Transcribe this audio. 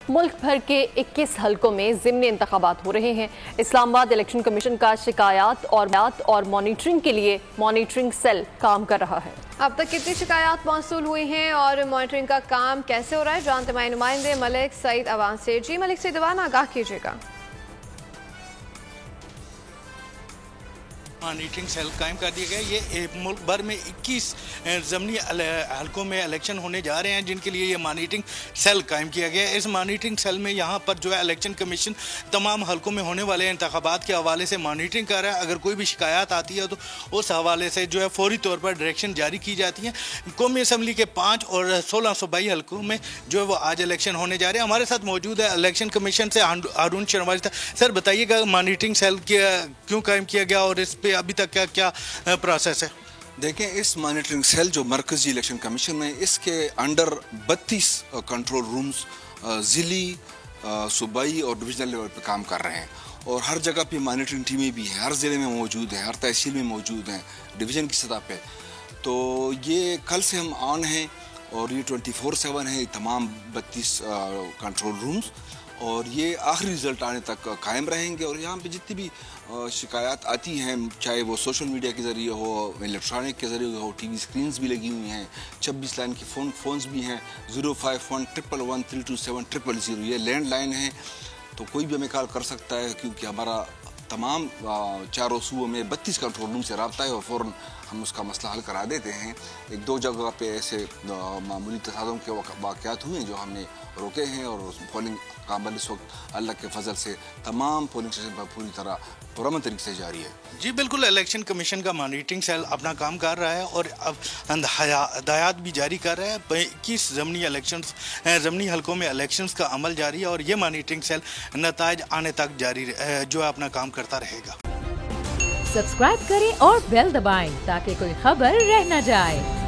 ملک بھر کے 21 حلقوں میں ضمنی انتخابات ہو رہے ہیں۔ اسلام آباد الیکشن کمیشن کا شکایات اور مانیٹرنگ کے لیے مانیٹرنگ سیل کام کر رہا ہے۔ اب تک کتنی شکایات موصول ہوئی ہیں اور مانیٹرنگ کا کام کیسے ہو رہا ہے، جانتے ہیں نمائندے ملک سعید اوان سے۔ جی ملک سعید اوان، آگاہ کیجیے گا۔ مانیٹرنگ سیل قائم کر دیا گیا۔ یہ ملک بھر میں 21 ضمنی حلقوں میں الیکشن ہونے جا رہے ہیں، جن کے لیے یہ مانیٹرنگ سیل قائم کیا گیا ہے۔ اس مانیٹرنگ سیل میں یہاں پر جو ہے الیکشن کمیشن تمام حلقوں میں ہونے والے انتخابات کے حوالے سے مانیٹرنگ کر رہا ہے۔ اگر کوئی بھی شکایات آتی ہے تو اس حوالے سے جو ہے فوری طور پر ڈائریکشن جاری کی جاتی ہیں۔ قومی اسمبلی کے 5 اور 16 صوبائی حلقوں میں جو ہے وہ آج الیکشن ہونے جا رہے ہیں۔ ہمارے ساتھ موجود ہے الیکشن کمیشن سے ہارون شنواری۔ سر بتائیے گا مانیٹرنگ سیل کیوں قائم کیا گیا اور اس پہ ابھی تک کیا پروسیس ہے؟ دیکھیں، اس مانیٹرنگ سیل جو مرکزی الیکشن کمیشن میں، اس کے انڈر 32 کنٹرول رومز ضلعی، صوبائی اور ڈویژنل لیول پہ کام کر رہے ہیں، اور ہر جگہ پہ مانیٹرنگ ٹیمیں بھی ہیں، ہر ضلع میں موجود ہیں، ہر تحصیل میں موجود ہیں، ڈویژن کی سطح پہ۔ تو یہ کل سے ہم آن ہیں اور یہ 24/7 ہے تمام 32 کنٹرول رومز، اور یہ آخری رزلٹ آنے تک قائم رہیں گے۔ اور یہاں پہ جتنی بھی شکایات آتی ہیں، چاہے وہ سوشل میڈیا کے ذریعے ہو، الیکٹرانک کے ذریعے ہو، ٹی وی اسکرینز بھی لگی ہوئی ہیں، 26 لائن کی فونز بھی ہیں، 05111132700، یہ لینڈ لائن ہے، تو کوئی بھی ہمیں کال کر سکتا ہے، کیونکہ ہمارا تمام چاروں صوبوں میں 32 کنٹرول روم سے رابطہ ہے، اور فوراً ہم اس کا مسئلہ حل کرا دیتے ہیں۔ 1-2 جگہ پہ ایسے معمولی تصادم کے واقعات ہوئے ہیں جو ہم نے روکے ہیں، اور پولنگ کا عمل اس وقت اللہ کے فضل سے تمام پولنگ اسٹیشن پر پوری طرح پرامن طریقے سے جاری ہے۔ جی بالکل، الیکشن کمیشن کا مانیٹرنگ سیل اپنا کام کر رہا ہے اور اب ہدایات بھی جاری کر رہا ہے۔ 21 ضمنی حلقوں میں الیکشنز کا عمل جاری ہے، اور یہ مانیٹرنگ سیل نتائج آنے تک جاری جو ہے اپنا کام کرتا رہے گا۔ سبسکرائب کریں اور بیل دبائیں تاکہ کوئی خبر رہ نہ جائے۔